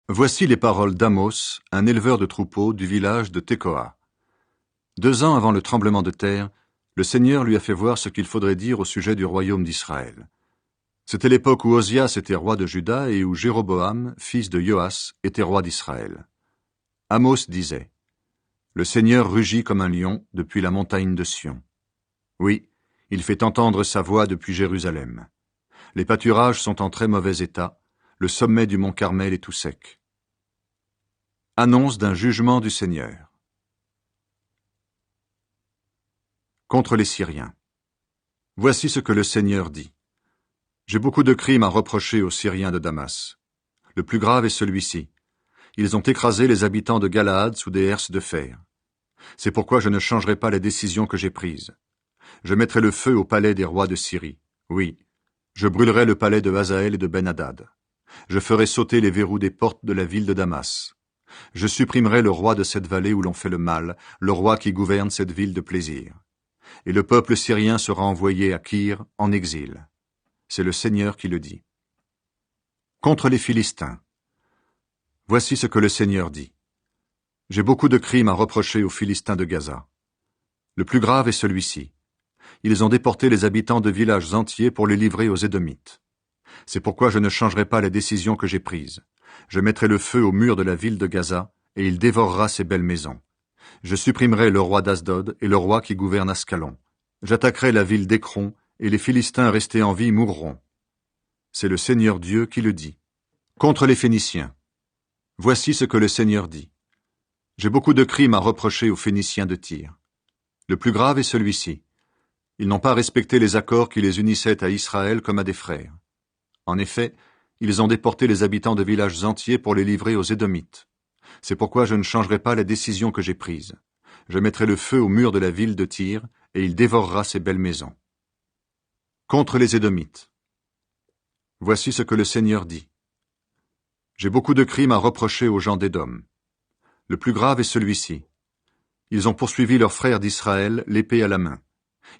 Voici les paroles d'Amos, un éleveur de troupeaux du village de Tekoa. 2 ans avant le tremblement de terre, le Seigneur lui a fait voir ce qu'il faudrait dire au sujet du royaume d'Israël. C'était l'époque où Osias était roi de Juda et où Jéroboam, fils de Joas, était roi d'Israël. Amos disait « Le Seigneur rugit comme un lion depuis la montagne de Sion. Oui, il fait entendre sa voix depuis Jérusalem. Les pâturages sont en très mauvais état, le sommet du mont Carmel est tout sec. » Annonce d'un jugement du Seigneur. Contre les Syriens. Voici ce que le Seigneur dit. J'ai beaucoup de crimes à reprocher aux Syriens de Damas. Le plus grave est celui-ci. Ils ont écrasé les habitants de Galaad sous des herses de fer. C'est pourquoi je ne changerai pas les décisions que j'ai prises. Je mettrai le feu au palais des rois de Syrie. Oui, je brûlerai le palais de Hazaël et de Ben-Hadad. Je ferai sauter les verrous des portes de la ville de Damas. Je supprimerai le roi de cette vallée où l'on fait le mal, le roi qui gouverne cette ville de plaisir. Et le peuple syrien sera envoyé à Kyr en exil. C'est le Seigneur qui le dit. Contre les Philistins. Voici ce que le Seigneur dit. J'ai beaucoup de crimes à reprocher aux Philistins de Gaza. Le plus grave est celui-ci. Ils ont déporté les habitants de villages entiers pour les livrer aux Édomites. C'est pourquoi je ne changerai pas les décisions que j'ai prises. Je mettrai le feu au mur de la ville de Gaza, et il dévorera ses belles maisons. Je supprimerai le roi d'Asdod et le roi qui gouverne Ascalon. J'attaquerai la ville d'Écron, et les Philistins restés en vie mourront. C'est le Seigneur Dieu qui le dit. Contre les Phéniciens. Voici ce que le Seigneur dit. J'ai beaucoup de crimes à reprocher aux Phéniciens de Tyr. Le plus grave est celui-ci. Ils n'ont pas respecté les accords qui les unissaient à Israël comme à des frères. En effet, ils ont déporté les habitants de villages entiers pour les livrer aux Édomites. C'est pourquoi je ne changerai pas la décision que j'ai prise. Je mettrai le feu au mur de la ville de Tyr, et il dévorera ses belles maisons. Contre les Édomites. Voici ce que le Seigneur dit. J'ai beaucoup de crimes à reprocher aux gens d'Édom. Le plus grave est celui-ci. Ils ont poursuivi leurs frères d'Israël, l'épée à la main.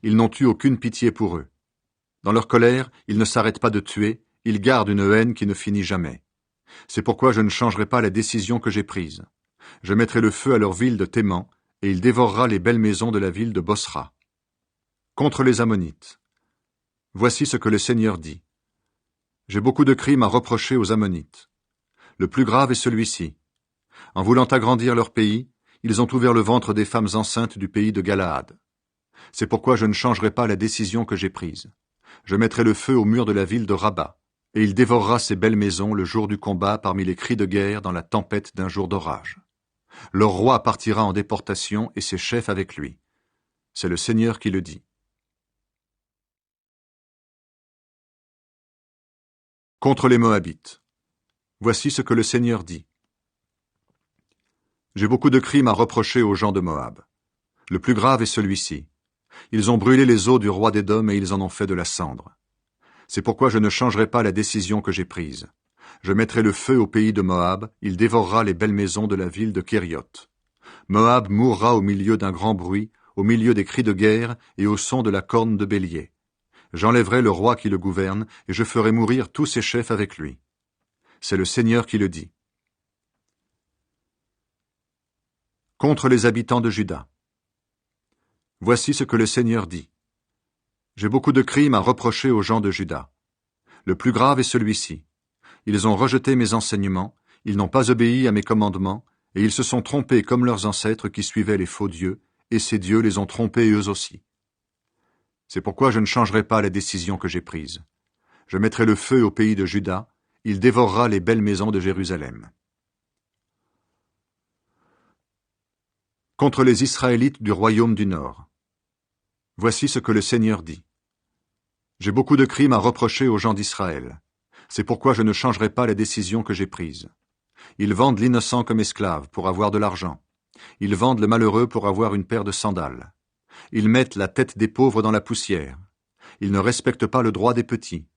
Ils n'ont eu aucune pitié pour eux. Dans leur colère, ils ne s'arrêtent pas de tuer, ils gardent une haine qui ne finit jamais. C'est pourquoi je ne changerai pas la décision que j'ai prise. Je mettrai le feu à leur ville de Théman, et il dévorera les belles maisons de la ville de Bosra. Contre les Ammonites. Voici ce que le Seigneur dit. J'ai beaucoup de crimes à reprocher aux Ammonites. Le plus grave est celui-ci. En voulant agrandir leur pays, ils ont ouvert le ventre des femmes enceintes du pays de Galaad. C'est pourquoi je ne changerai pas la décision que j'ai prise. Je mettrai le feu au mur de la ville de Rabat, et il dévorera ses belles maisons le jour du combat parmi les cris de guerre dans la tempête d'un jour d'orage. Leur roi partira en déportation et ses chefs avec lui. C'est le Seigneur qui le dit. Contre les Moabites. Voici ce que le Seigneur dit. J'ai beaucoup de crimes à reprocher aux gens de Moab. Le plus grave est celui-ci. Ils ont brûlé les os du roi d'Édom et ils en ont fait de la cendre. C'est pourquoi je ne changerai pas la décision que j'ai prise. Je mettrai le feu au pays de Moab, il dévorera les belles maisons de la ville de Kérioth. Moab mourra au milieu d'un grand bruit, au milieu des cris de guerre et au son de la corne de bélier. J'enlèverai le roi qui le gouverne, et je ferai mourir tous ses chefs avec lui. C'est le Seigneur qui le dit. Contre les habitants de Juda. Voici ce que le Seigneur dit. J'ai beaucoup de crimes à reprocher aux gens de Juda. Le plus grave est celui-ci. Ils ont rejeté mes enseignements, ils n'ont pas obéi à mes commandements, et ils se sont trompés comme leurs ancêtres qui suivaient les faux dieux, et ces dieux les ont trompés eux aussi. C'est pourquoi je ne changerai pas la décision que j'ai prise. Je mettrai le feu au pays de Juda, il dévorera les belles maisons de Jérusalem. Contre les Israélites du royaume du Nord. Voici ce que le Seigneur dit. J'ai beaucoup de crimes à reprocher aux gens d'Israël. C'est pourquoi je ne changerai pas la décision que j'ai prise. Ils vendent l'innocent comme esclave pour avoir de l'argent. Ils vendent le malheureux pour avoir une paire de sandales. Ils mettent la tête des pauvres dans la poussière. Ils ne respectent pas le droit des petits.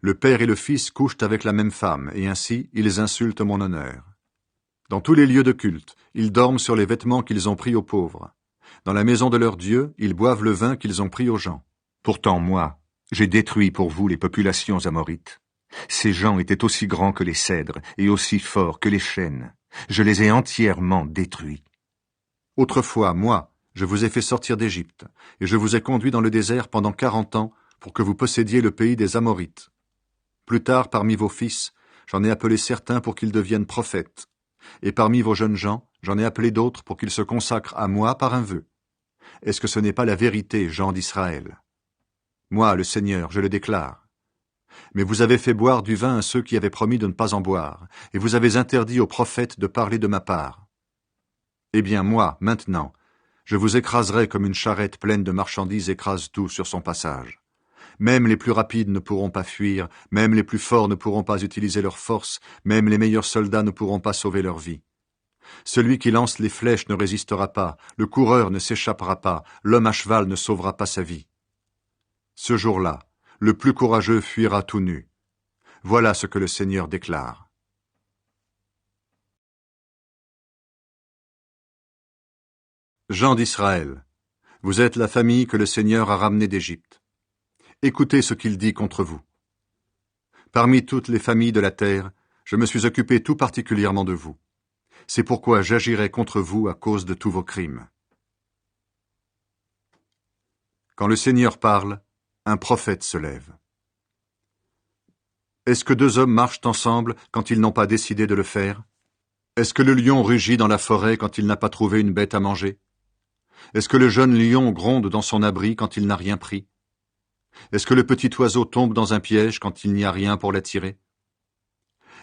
Le père et le fils couchent avec la même femme, et ainsi ils insultent mon honneur. Dans tous les lieux de culte, ils dorment sur les vêtements qu'ils ont pris aux pauvres. Dans la maison de leur Dieu, ils boivent le vin qu'ils ont pris aux gens. Pourtant moi, j'ai détruit pour vous les populations amorites. Ces gens étaient aussi grands que les cèdres et aussi forts que les chênes. Je les ai entièrement détruits. Autrefois, moi, je vous ai fait sortir d'Égypte, et je vous ai conduit dans le désert pendant 40 ans pour que vous possédiez le pays des Amorites. Plus tard, parmi vos fils, j'en ai appelé certains pour qu'ils deviennent prophètes. Et parmi vos jeunes gens, j'en ai appelé d'autres pour qu'ils se consacrent à moi par un vœu. Est-ce que ce n'est pas la vérité, gens d'Israël? Moi, le Seigneur, je le déclare. Mais vous avez fait boire du vin à ceux qui avaient promis de ne pas en boire, et vous avez interdit aux prophètes de parler de ma part. Eh bien, moi, maintenant, je vous écraserai comme une charrette pleine de marchandises écrase tout sur son passage. Même les plus rapides ne pourront pas fuir, même les plus forts ne pourront pas utiliser leur force, même les meilleurs soldats ne pourront pas sauver leur vie. Celui qui lance les flèches ne résistera pas, le coureur ne s'échappera pas, l'homme à cheval ne sauvera pas sa vie. Ce jour-là, le plus courageux fuira tout nu. Voilà ce que le Seigneur déclare. Gens d'Israël, vous êtes la famille que le Seigneur a ramenée d'Égypte. Écoutez ce qu'il dit contre vous. Parmi toutes les familles de la terre, je me suis occupé tout particulièrement de vous. C'est pourquoi j'agirai contre vous à cause de tous vos crimes. Quand le Seigneur parle, un prophète se lève. Est-ce que deux hommes marchent ensemble quand ils n'ont pas décidé de le faire? Est-ce que le lion rugit dans la forêt quand il n'a pas trouvé une bête à manger? Est-ce que le jeune lion gronde dans son abri quand il n'a rien pris? Est-ce que le petit oiseau tombe dans un piège quand il n'y a rien pour l'attirer?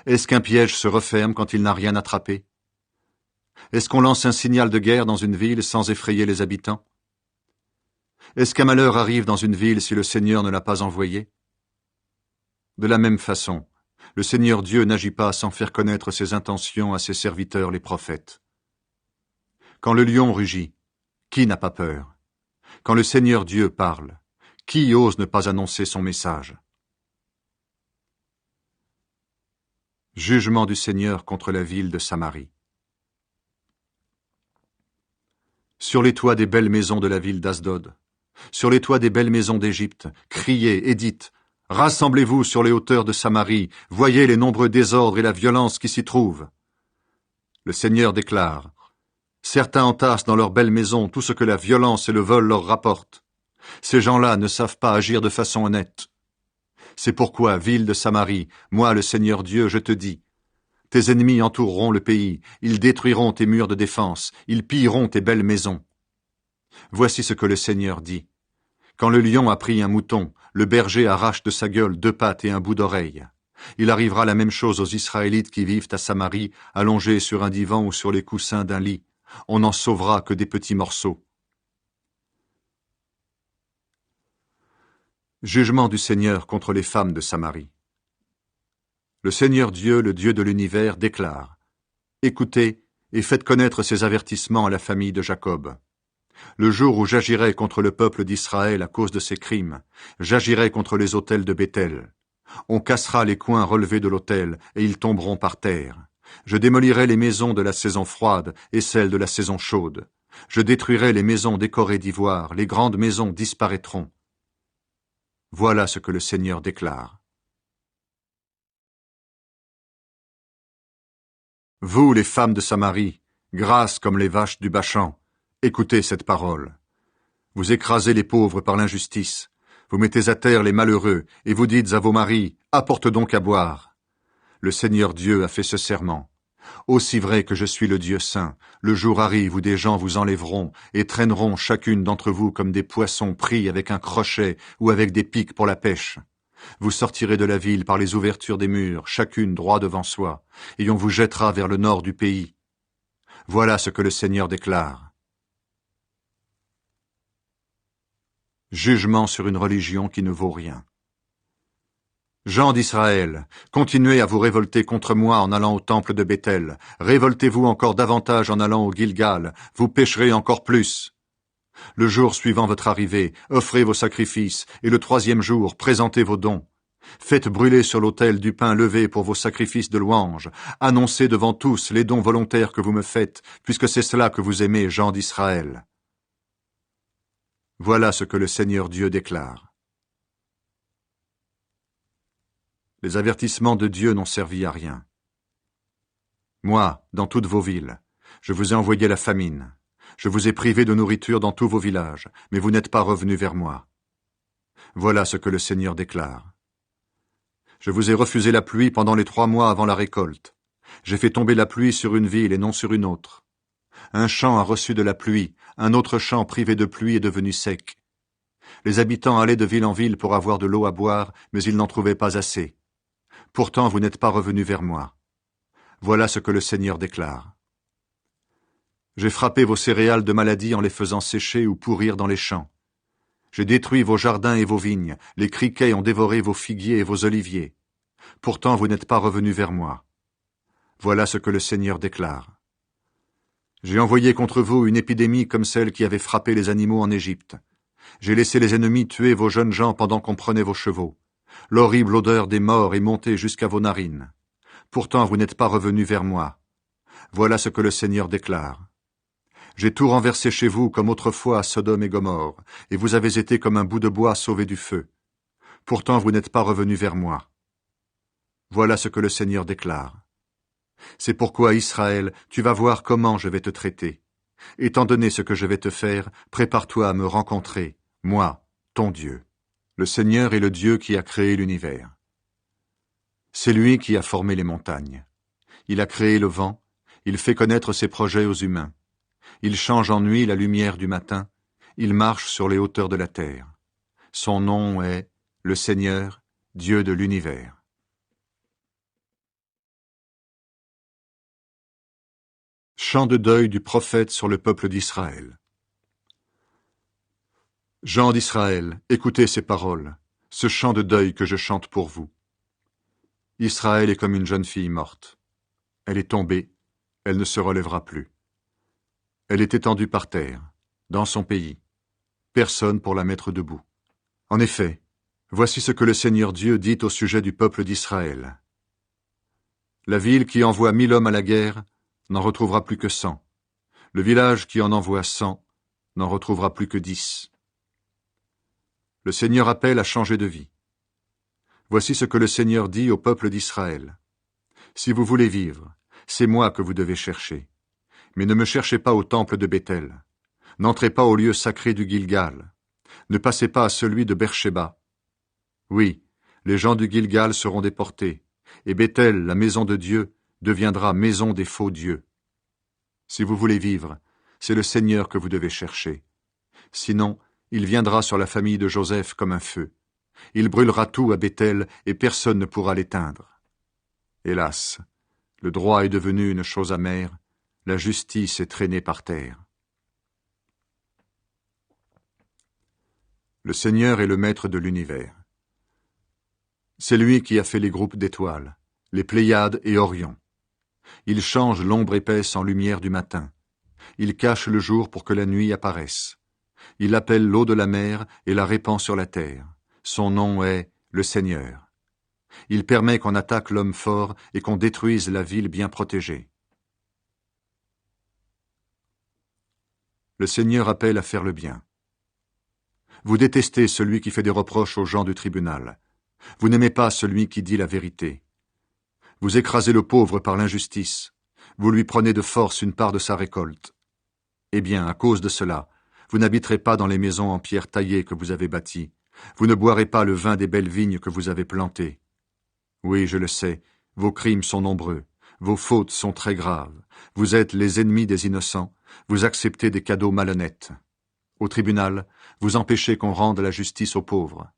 Est-ce qu'un piège se referme quand il n'a rien attrapé? Est-ce qu'on lance un signal de guerre dans une ville sans effrayer les habitants? Est-ce qu'un malheur arrive dans une ville si le Seigneur ne l'a pas envoyé? De la même façon, le Seigneur Dieu n'agit pas sans faire connaître ses intentions à ses serviteurs les prophètes. Quand le lion rugit, qui n'a pas peur? Quand le Seigneur Dieu parle, qui ose ne pas annoncer son message? Jugement du Seigneur contre la ville de Samarie. Sur les toits des belles maisons de la ville d'Asdod, sur les toits des belles maisons d'Égypte, criez et dites: rassemblez-vous sur les hauteurs de Samarie, voyez les nombreux désordres et la violence qui s'y trouvent. Le Seigneur déclare: certains entassent dans leurs belles maisons tout ce que la violence et le vol leur rapportent. Ces gens-là ne savent pas agir de façon honnête. C'est pourquoi, ville de Samarie, moi, le Seigneur Dieu, je te dis: tes ennemis entoureront le pays, ils détruiront tes murs de défense, ils pilleront tes belles maisons. Voici ce que le Seigneur dit: quand le lion a pris un mouton, le berger arrache de sa gueule 2 pattes et un bout d'oreille. Il arrivera la même chose aux Israélites qui vivent à Samarie, allongés sur un divan ou sur les coussins d'un lit. On n'en sauvera que des petits morceaux. Jugement du Seigneur contre les femmes de Samarie. Le Seigneur Dieu, le Dieu de l'univers, déclare: écoutez et faites connaître ces avertissements à la famille de Jacob. Le jour où j'agirai contre le peuple d'Israël à cause de ses crimes, j'agirai contre les autels de Béthel. On cassera les coins relevés de l'autel, et ils tomberont par terre. Je démolirai les maisons de la saison froide et celles de la saison chaude. Je détruirai les maisons décorées d'ivoire, les grandes maisons disparaîtront. Voilà ce que le Seigneur déclare. Vous, les femmes de Samarie, grasses comme les vaches du Bachan, écoutez cette parole. Vous écrasez les pauvres par l'injustice, vous mettez à terre les malheureux, et vous dites à vos maris: apporte donc à boire. Le Seigneur Dieu a fait ce serment. Aussi vrai que je suis le Dieu saint, le jour arrive où des gens vous enlèveront et traîneront chacune d'entre vous comme des poissons pris avec un crochet ou avec des pics pour la pêche. Vous sortirez de la ville par les ouvertures des murs, chacune droit devant soi, et on vous jettera vers le nord du pays. Voilà ce que le Seigneur déclare. Jugement sur une religion qui ne vaut rien. Gens d'Israël, continuez à vous révolter contre moi en allant au temple de Béthel. Révoltez-vous encore davantage en allant au Gilgal. Vous pécherez encore plus. Le jour suivant votre arrivée, offrez vos sacrifices, et le 3e jour, présentez vos dons. Faites brûler sur l'autel du pain levé pour vos sacrifices de louange. Annoncez devant tous les dons volontaires que vous me faites, puisque c'est cela que vous aimez, gens d'Israël. Voilà ce que le Seigneur Dieu déclare. Les avertissements de Dieu n'ont servi à rien. Moi, dans toutes vos villes, je vous ai envoyé la famine. Je vous ai privé de nourriture dans tous vos villages, mais vous n'êtes pas revenus vers moi. Voilà ce que le Seigneur déclare. Je vous ai refusé la pluie pendant les 3 mois avant la récolte. J'ai fait tomber la pluie sur une ville et non sur une autre. Un champ a reçu de la pluie, un autre champ privé de pluie est devenu sec. Les habitants allaient de ville en ville pour avoir de l'eau à boire, mais ils n'en trouvaient pas assez. Pourtant vous n'êtes pas revenus vers moi. Voilà ce que le Seigneur déclare. J'ai frappé vos céréales de maladie en les faisant sécher ou pourrir dans les champs. J'ai détruit vos jardins et vos vignes, les criquets ont dévoré vos figuiers et vos oliviers. Pourtant vous n'êtes pas revenus vers moi. Voilà ce que le Seigneur déclare. J'ai envoyé contre vous une épidémie comme celle qui avait frappé les animaux en Égypte. J'ai laissé les ennemis tuer vos jeunes gens pendant qu'on prenait vos chevaux. L'horrible odeur des morts est montée jusqu'à vos narines. Pourtant vous n'êtes pas revenus vers moi. Voilà ce que le Seigneur déclare. J'ai tout renversé chez vous comme autrefois à Sodome et Gomorrhe, et vous avez été comme un bout de bois sauvé du feu. Pourtant vous n'êtes pas revenus vers moi. Voilà ce que le Seigneur déclare. C'est pourquoi, Israël, tu vas voir comment je vais te traiter. Étant donné ce que je vais te faire, prépare-toi à me rencontrer, moi, ton Dieu. Le Seigneur est le Dieu qui a créé l'univers. C'est lui qui a formé les montagnes. Il a créé le vent, il fait connaître ses projets aux humains. Il change en nuit la lumière du matin, il marche sur les hauteurs de la terre. Son nom est le Seigneur, Dieu de l'univers. Chant de deuil du prophète sur le peuple d'Israël. Gens d'Israël, écoutez ces paroles, ce chant de deuil que je chante pour vous. Israël est comme une jeune fille morte. Elle est tombée, elle ne se relèvera plus. Elle est étendue par terre, dans son pays. Personne pour la mettre debout. En effet, voici ce que le Seigneur Dieu dit au sujet du peuple d'Israël. La ville qui envoie 1000 hommes à la guerre n'en retrouvera plus que 100. Le village qui en envoie 100 n'en retrouvera plus que 10. Le Seigneur appelle à changer de vie. Voici ce que le Seigneur dit au peuple d'Israël. Si vous voulez vivre, c'est moi que vous devez chercher. Mais ne me cherchez pas au temple de Béthel. N'entrez pas au lieu sacré du Gilgal. Ne passez pas à celui de Beersheba. Oui, les gens du Gilgal seront déportés, et Béthel, la maison de Dieu, deviendra maison des faux dieux. Si vous voulez vivre, c'est le Seigneur que vous devez chercher. Sinon, il viendra sur la famille de Joseph comme un feu. Il brûlera tout à Béthel et personne ne pourra l'éteindre. Hélas, le droit est devenu une chose amère, la justice est traînée par terre. Le Seigneur est le maître de l'univers. C'est lui qui a fait les groupes d'étoiles, les Pléiades et Orion. Il change l'ombre épaisse en lumière du matin. Il cache le jour pour que la nuit apparaisse. Il appelle l'eau de la mer et la répand sur la terre. Son nom est le Seigneur. Il permet qu'on attaque l'homme fort et qu'on détruise la ville bien protégée. Le Seigneur appelle à faire le bien. Vous détestez celui qui fait des reproches aux gens du tribunal. Vous n'aimez pas celui qui dit la vérité. Vous écrasez le pauvre par l'injustice. Vous lui prenez de force une part de sa récolte. Eh bien, à cause de cela, vous n'habiterez pas dans les maisons en pierre taillée que vous avez bâties. Vous ne boirez pas le vin des belles vignes que vous avez plantées. Oui, je le sais, vos crimes sont nombreux, vos fautes sont très graves. Vous êtes les ennemis des innocents, vous acceptez des cadeaux malhonnêtes. Au tribunal, vous empêchez qu'on rende la justice aux pauvres.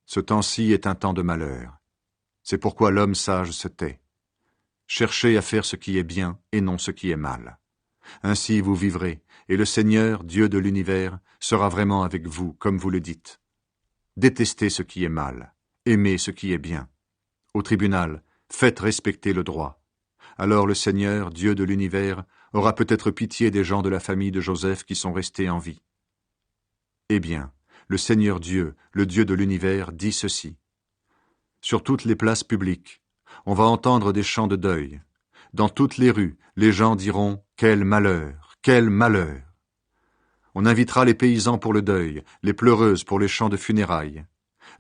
Ce temps-ci est un temps de malheur. C'est pourquoi l'homme sage se tait. Cherchez à faire ce qui est bien et non ce qui est mal. Ainsi vous vivrez, et le Seigneur, Dieu de l'univers, sera vraiment avec vous, comme vous le dites. Détestez ce qui est mal, aimez ce qui est bien. Au tribunal, faites respecter le droit. Alors le Seigneur, Dieu de l'univers, aura peut-être pitié des gens de la famille de Joseph qui sont restés en vie. Eh bien, le Seigneur Dieu, le Dieu de l'univers, dit ceci. Sur toutes les places publiques, on va entendre des chants de deuil. Dans toutes les rues, les gens diront « Quel malheur! Quel malheur !» On invitera les paysans pour le deuil, les pleureuses pour les chants de funérailles.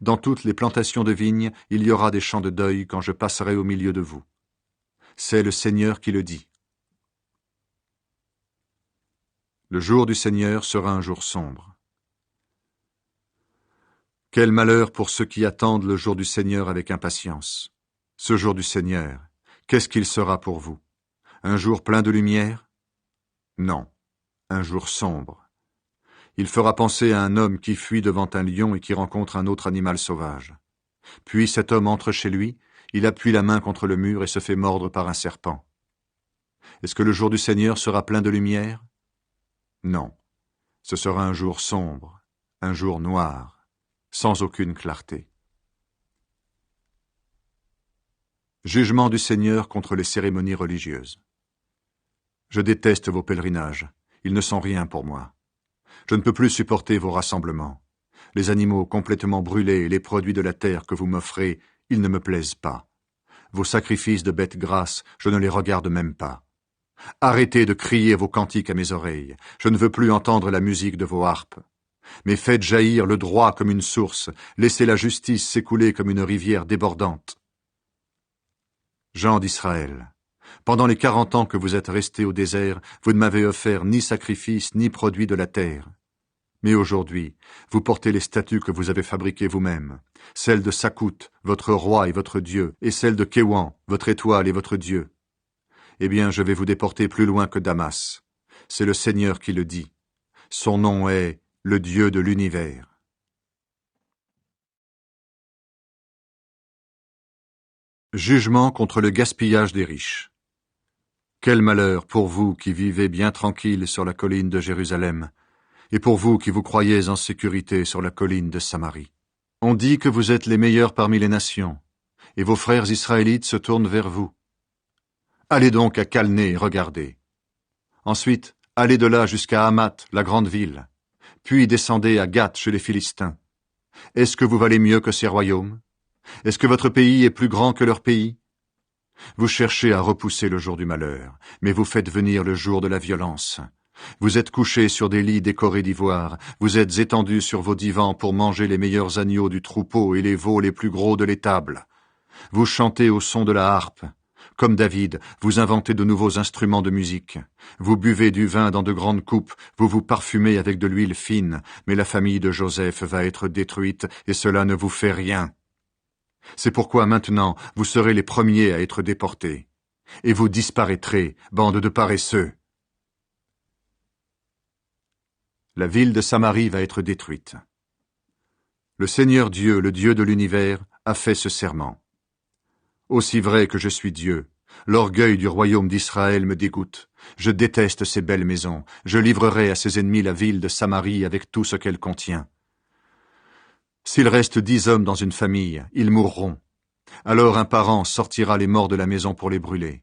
Dans toutes les plantations de vignes, il y aura des chants de deuil quand je passerai au milieu de vous. C'est le Seigneur qui le dit. Le jour du Seigneur sera un jour sombre. Quel malheur pour ceux qui attendent le jour du Seigneur avec impatience. Ce jour du Seigneur, qu'est-ce qu'il sera pour vous? Un jour plein de lumière? Non, un jour sombre. Il fera penser à un homme qui fuit devant un lion et qui rencontre un autre animal sauvage. Puis cet homme entre chez lui, il appuie la main contre le mur et se fait mordre par un serpent. Est-ce que le jour du Seigneur sera plein de lumière? Non, ce sera un jour sombre, un jour noir, sans aucune clarté. Jugement du Seigneur contre les cérémonies religieuses. Je déteste vos pèlerinages, ils ne sont rien pour moi. Je ne peux plus supporter vos rassemblements. Les animaux complètement brûlés et les produits de la terre que vous m'offrez, ils ne me plaisent pas. Vos sacrifices de bêtes grasses, je ne les regarde même pas. Arrêtez de crier vos cantiques à mes oreilles, je ne veux plus entendre la musique de vos harpes. Mais faites jaillir le droit comme une source, laissez la justice s'écouler comme une rivière débordante. Gens d'Israël, pendant les 40 ans que vous êtes restés au désert, vous ne m'avez offert ni sacrifice ni produit de la terre. Mais aujourd'hui, vous portez les statues que vous avez fabriquées vous-même, celles de Sakout, votre roi et votre Dieu, et celles de Kéwan, votre étoile et votre Dieu. Eh bien, je vais vous déporter plus loin que Damas. C'est le Seigneur qui le dit. Son nom est le Dieu de l'univers. Jugement contre le gaspillage des riches. Quel malheur pour vous qui vivez bien tranquille sur la colline de Jérusalem, et pour vous qui vous croyez en sécurité sur la colline de Samarie. On dit que vous êtes les meilleurs parmi les nations, et vos frères israélites se tournent vers vous. Allez donc à Calné et regardez. Ensuite, allez de là jusqu'à Hamath, la grande ville, puis descendez à Gath chez les Philistins. Est-ce que vous valez mieux que ces royaumes? Est-ce que votre pays est plus grand que leur pays? Vous cherchez à repousser le jour du malheur, mais vous faites venir le jour de la violence. Vous êtes couchés sur des lits décorés d'ivoire, vous êtes étendus sur vos divans pour manger les meilleurs agneaux du troupeau et les veaux les plus gros de l'étable. Vous chantez au son de la harpe. Comme David, vous inventez de nouveaux instruments de musique. Vous buvez du vin dans de grandes coupes, vous vous parfumez avec de l'huile fine, mais la famille de Joseph va être détruite, et cela ne vous fait rien. C'est pourquoi maintenant vous serez les premiers à être déportés. Et vous disparaîtrez, bande de paresseux. La ville de Samarie va être détruite. Le Seigneur Dieu, le Dieu de l'univers, a fait ce serment. Aussi vrai que je suis Dieu, l'orgueil du royaume d'Israël me dégoûte. Je déteste ces belles maisons. Je livrerai à ses ennemis la ville de Samarie avec tout ce qu'elle contient. S'il reste 10 hommes dans une famille, ils mourront. Alors un parent sortira les morts de la maison pour les brûler.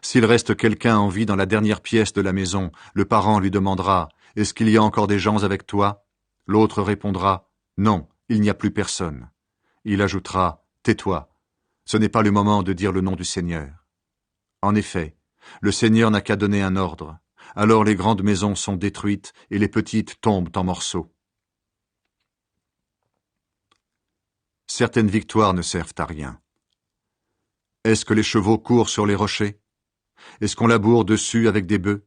S'il reste quelqu'un en vie dans la dernière pièce de la maison, le parent lui demandera « Est-ce qu'il y a encore des gens avec toi ?» L'autre répondra « Non, il n'y a plus personne. » Il ajoutera « Tais-toi. Ce n'est pas le moment de dire le nom du Seigneur. » En effet, le Seigneur n'a qu'à donner un ordre. Alors les grandes maisons sont détruites et les petites tombent en morceaux. Certaines victoires ne servent à rien. Est-ce que les chevaux courent sur les rochers? Est-ce qu'on laboure dessus avec des bœufs?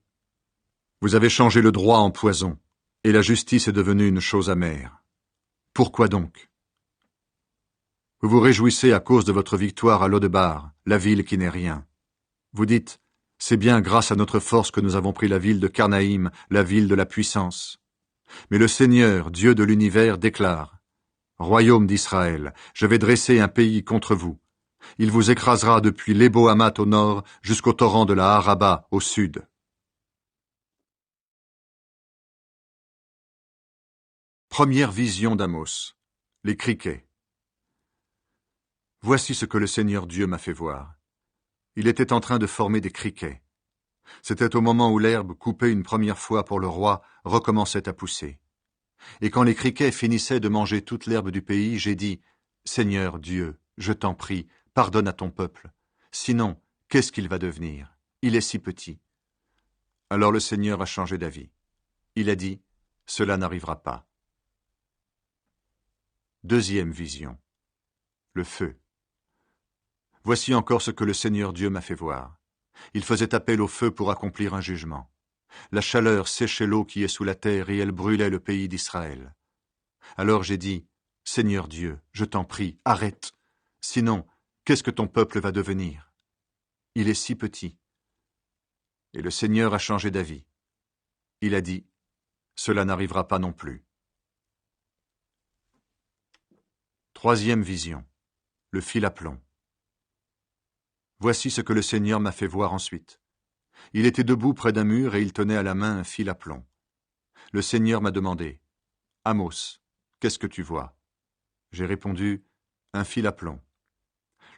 Vous avez changé le droit en poison, et la justice est devenue une chose amère. Pourquoi donc? Vous vous réjouissez à cause de votre victoire à Lodebar, la ville qui n'est rien. Vous dites, c'est bien grâce à notre force que nous avons pris la ville de Carnaïm, la ville de la puissance. Mais le Seigneur, Dieu de l'univers, déclare, Royaume d'Israël, je vais dresser un pays contre vous. Il vous écrasera depuis l'Ebo-Hamath au nord jusqu'au torrent de la Haraba au sud. Première vision d'Amos. Les criquets. Voici ce que le Seigneur Dieu m'a fait voir. Il était en train de former des criquets. C'était au moment où l'herbe, coupée une première fois pour le roi, recommençait à pousser. Et quand les criquets finissaient de manger toute l'herbe du pays, j'ai dit, « Seigneur Dieu, je t'en prie, pardonne à ton peuple. Sinon, qu'est-ce qu'il va devenir? Il est si petit. » Alors le Seigneur a changé d'avis. Il a dit, « Cela n'arrivera pas. » Deuxième vision. Le feu. Voici encore ce que le Seigneur Dieu m'a fait voir. Il faisait appel au feu pour accomplir un jugement. La chaleur séchait l'eau qui est sous la terre et elle brûlait le pays d'Israël. Alors j'ai dit, Seigneur Dieu, je t'en prie, arrête. Sinon, qu'est-ce que ton peuple va devenir? Il est si petit. Et le Seigneur a changé d'avis. Il a dit, cela n'arrivera pas non plus. Troisième vision. Le fil à plomb. Voici ce que le Seigneur m'a fait voir ensuite. Il était debout près d'un mur et il tenait à la main un fil à plomb. Le Seigneur m'a demandé, Amos, qu'est-ce que tu vois? J'ai répondu, un fil à plomb.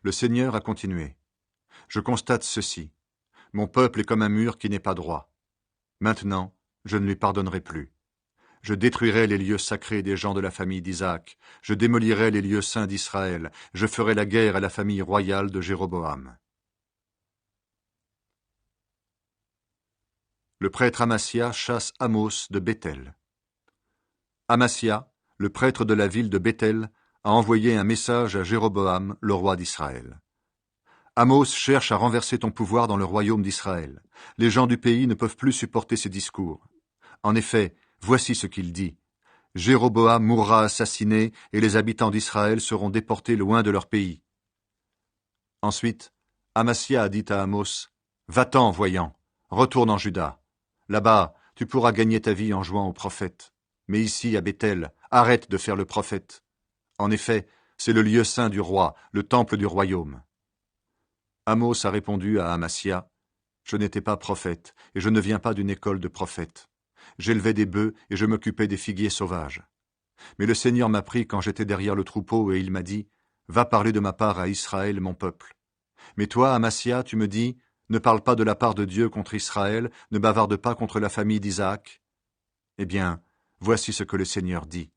Le Seigneur a continué. Je constate ceci. Mon peuple est comme un mur qui n'est pas droit. Maintenant, je ne lui pardonnerai plus. Je détruirai les lieux sacrés des gens de la famille d'Isaac. Je démolirai les lieux saints d'Israël. Je ferai la guerre à la famille royale de Jéroboam. Le prêtre Amassia chasse Amos de Béthel. Amassia, le prêtre de la ville de Béthel, a envoyé un message à Jéroboam, le roi d'Israël. Amos cherche à renverser ton pouvoir dans le royaume d'Israël. Les gens du pays ne peuvent plus supporter ses discours. En effet, voici ce qu'il dit. Jéroboam mourra assassiné et les habitants d'Israël seront déportés loin de leur pays. Ensuite, Amassia a dit à Amos, va-t'en, voyant, retourne en Juda. Là-bas, tu pourras gagner ta vie en jouant au prophète. Mais ici, à Béthel, arrête de faire le prophète. En effet, c'est le lieu saint du roi, le temple du royaume. Amos a répondu à Amassia, je n'étais pas prophète, et je ne viens pas d'une école de prophètes. J'élevais des bœufs et je m'occupais des figuiers sauvages. Mais le Seigneur m'a pris quand j'étais derrière le troupeau et il m'a dit, va parler de ma part à Israël, mon peuple. Mais toi, Amassia, tu me dis, ne parle pas de la part de Dieu contre Israël, ne bavarde pas contre la famille d'Isaac. Eh bien, voici ce que le Seigneur dit.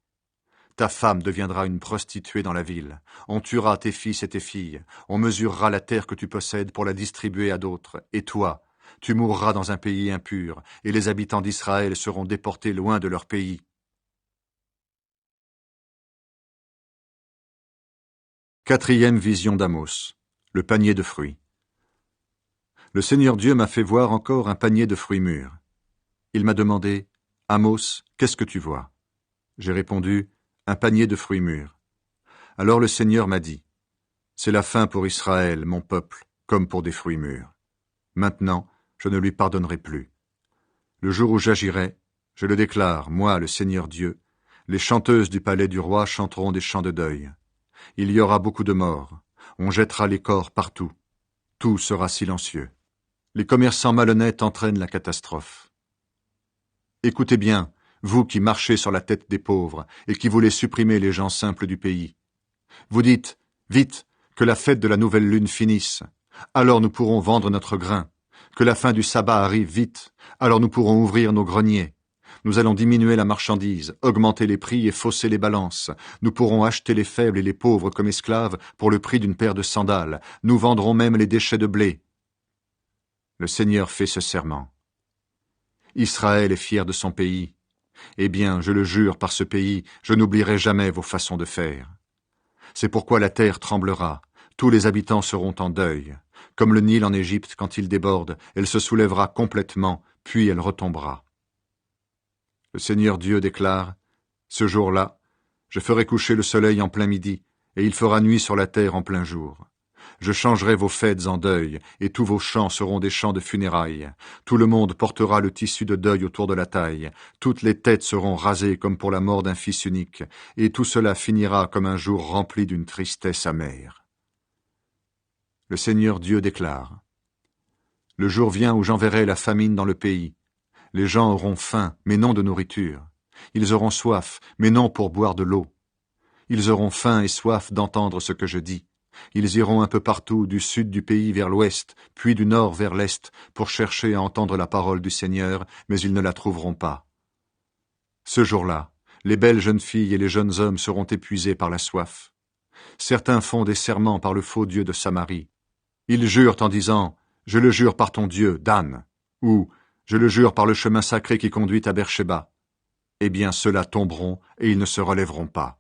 Ta femme deviendra une prostituée dans la ville. On tuera tes fils et tes filles. On mesurera la terre que tu possèdes pour la distribuer à d'autres. Et toi, tu mourras dans un pays impur, et les habitants d'Israël seront déportés loin de leur pays. Quatrième vision d'Amos. Le panier de fruits. Le Seigneur Dieu m'a fait voir encore un panier de fruits mûrs. Il m'a demandé, Amos, qu'est-ce que tu vois? J'ai répondu, un panier de fruits mûrs. Alors le Seigneur m'a dit, c'est la fin pour Israël, mon peuple, comme pour des fruits mûrs. Maintenant, je ne lui pardonnerai plus. Le jour où j'agirai, je le déclare, moi, le Seigneur Dieu, les chanteuses du palais du roi chanteront des chants de deuil. Il y aura beaucoup de morts, on jettera les corps partout. Tout sera silencieux. Les commerçants malhonnêtes entraînent la catastrophe. Écoutez bien, vous qui marchez sur la tête des pauvres et qui voulez supprimer les gens simples du pays. Vous dites, vite, que la fête de la nouvelle lune finisse, alors nous pourrons vendre notre grain. Que la fin du sabbat arrive vite, alors nous pourrons ouvrir nos greniers. Nous allons diminuer la marchandise, augmenter les prix et fausser les balances. Nous pourrons acheter les faibles et les pauvres comme esclaves pour le prix d'une paire de sandales. Nous vendrons même les déchets de blé. Le Seigneur fait ce serment. Israël est fier de son pays. Eh bien, je le jure par ce pays, je n'oublierai jamais vos façons de faire. C'est pourquoi la terre tremblera, tous les habitants seront en deuil. Comme le Nil en Égypte quand il déborde, elle se soulèvera complètement, puis elle retombera. Le Seigneur Dieu déclare, ce jour-là, je ferai coucher le soleil en plein midi, et il fera nuit sur la terre en plein jour. Je changerai vos fêtes en deuil, et tous vos chants seront des chants de funérailles. Tout le monde portera le tissu de deuil autour de la taille. Toutes les têtes seront rasées comme pour la mort d'un fils unique, et tout cela finira comme un jour rempli d'une tristesse amère. Le Seigneur Dieu déclare, le jour vient où j'enverrai la famine dans le pays. Les gens auront faim, mais non de nourriture. Ils auront soif, mais non pour boire de l'eau. Ils auront faim et soif d'entendre ce que je dis. Ils iront un peu partout, du sud du pays vers l'ouest, puis du nord vers l'est, pour chercher à entendre la parole du Seigneur, mais ils ne la trouveront pas. Ce jour-là, les belles jeunes filles et les jeunes hommes seront épuisés par la soif. Certains font des serments par le faux Dieu de Samarie. Ils jurent en disant « Je le jure par ton Dieu, Dan » ou « Je le jure par le chemin sacré qui conduit à Beersheba ». Eh bien, ceux-là tomberont et ils ne se relèveront pas.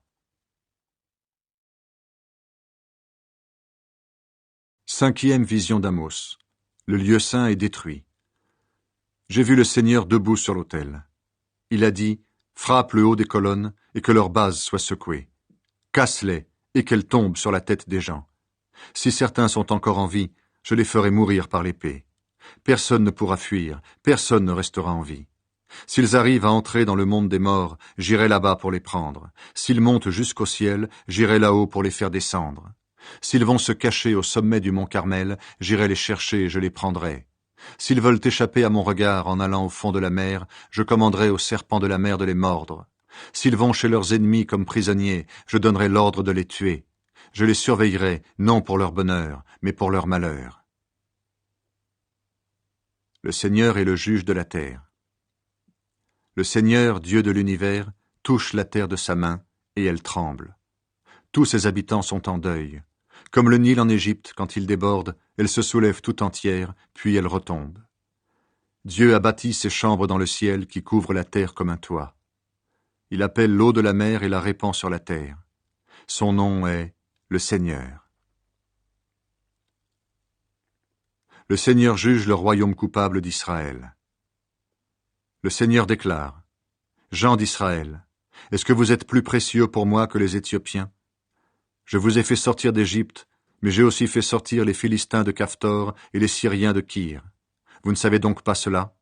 Cinquième vision d'Amos. Le lieu saint est détruit. J'ai vu le Seigneur debout sur l'autel. Il a dit, frappe le haut des colonnes et que leurs bases soient secouées. Casse-les et qu'elles tombent sur la tête des gens. Si certains sont encore en vie, je les ferai mourir par l'épée. Personne ne pourra fuir, personne ne restera en vie. S'ils arrivent à entrer dans le monde des morts, j'irai là-bas pour les prendre. S'ils montent jusqu'au ciel, j'irai là-haut pour les faire descendre. S'ils vont se cacher au sommet du mont Carmel, j'irai les chercher et je les prendrai. S'ils veulent échapper à mon regard en allant au fond de la mer, je commanderai aux serpents de la mer de les mordre. S'ils vont chez leurs ennemis comme prisonniers, je donnerai l'ordre de les tuer. Je les surveillerai, non pour leur bonheur, mais pour leur malheur. Le Seigneur est le juge de la terre. Le Seigneur, Dieu de l'univers, touche la terre de sa main, et elle tremble. Tous ses habitants sont en deuil. Comme le Nil en Égypte, quand il déborde, elle se soulève tout entière, puis elle retombe. Dieu a bâti ses chambres dans le ciel qui couvrent la terre comme un toit. Il appelle l'eau de la mer et la répand sur la terre. Son nom est le Seigneur. Le Seigneur juge le royaume coupable d'Israël. Le Seigneur déclare, « Gens d'Israël, est-ce que vous êtes plus précieux pour moi que les Éthiopiens? Je vous ai fait sortir d'Égypte, mais j'ai aussi fait sortir les Philistins de Caphtor et les Syriens de Kyr. Vous ne savez donc pas cela? »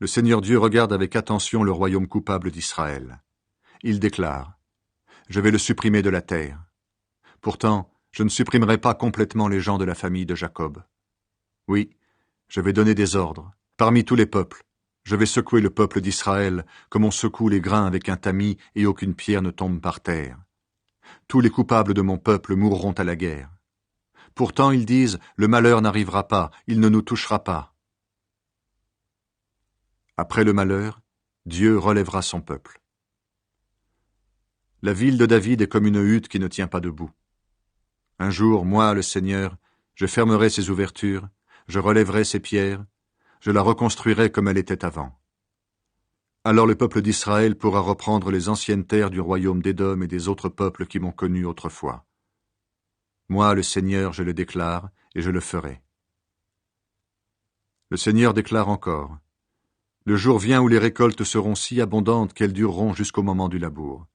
Le Seigneur Dieu regarde avec attention le royaume coupable d'Israël. Il déclare, « Je vais le supprimer de la terre. Pourtant, je ne supprimerai pas complètement les gens de la famille de Jacob. Oui, je vais donner des ordres. Parmi tous les peuples, je vais secouer le peuple d'Israël comme on secoue les grains avec un tamis et aucune pierre ne tombe par terre. Tous les coupables de mon peuple mourront à la guerre. Pourtant ils disent, le malheur n'arrivera pas, il ne nous touchera pas. Après le malheur, Dieu relèvera son peuple. La ville de David est comme une hutte qui ne tient pas debout. Un jour, moi, le Seigneur, je fermerai ses ouvertures, je relèverai ses pierres, je la reconstruirai comme elle était avant. Alors le peuple d'Israël pourra reprendre les anciennes terres du royaume d'Édom et des autres peuples qui m'ont connu autrefois. Moi, le Seigneur, je le déclare, et je le ferai. Le Seigneur déclare encore, « Le jour vient où les récoltes seront si abondantes qu'elles dureront jusqu'au moment du labour.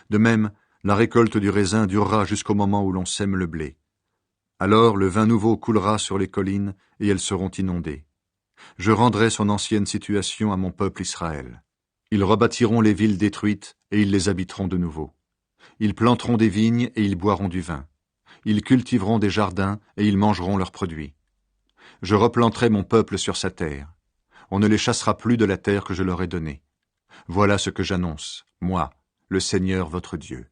De même, la récolte du raisin durera jusqu'au moment où l'on sème le blé. Alors le vin nouveau coulera sur les collines, et elles seront inondées. Je rendrai son ancienne situation à mon peuple Israël. Ils rebâtiront les villes détruites, et ils les habiteront de nouveau. Ils planteront des vignes, et ils boiront du vin. Ils cultiveront des jardins, et ils mangeront leurs produits. Je replanterai mon peuple sur sa terre. On ne les chassera plus de la terre que je leur ai donnée. Voilà ce que j'annonce, moi, le Seigneur votre Dieu.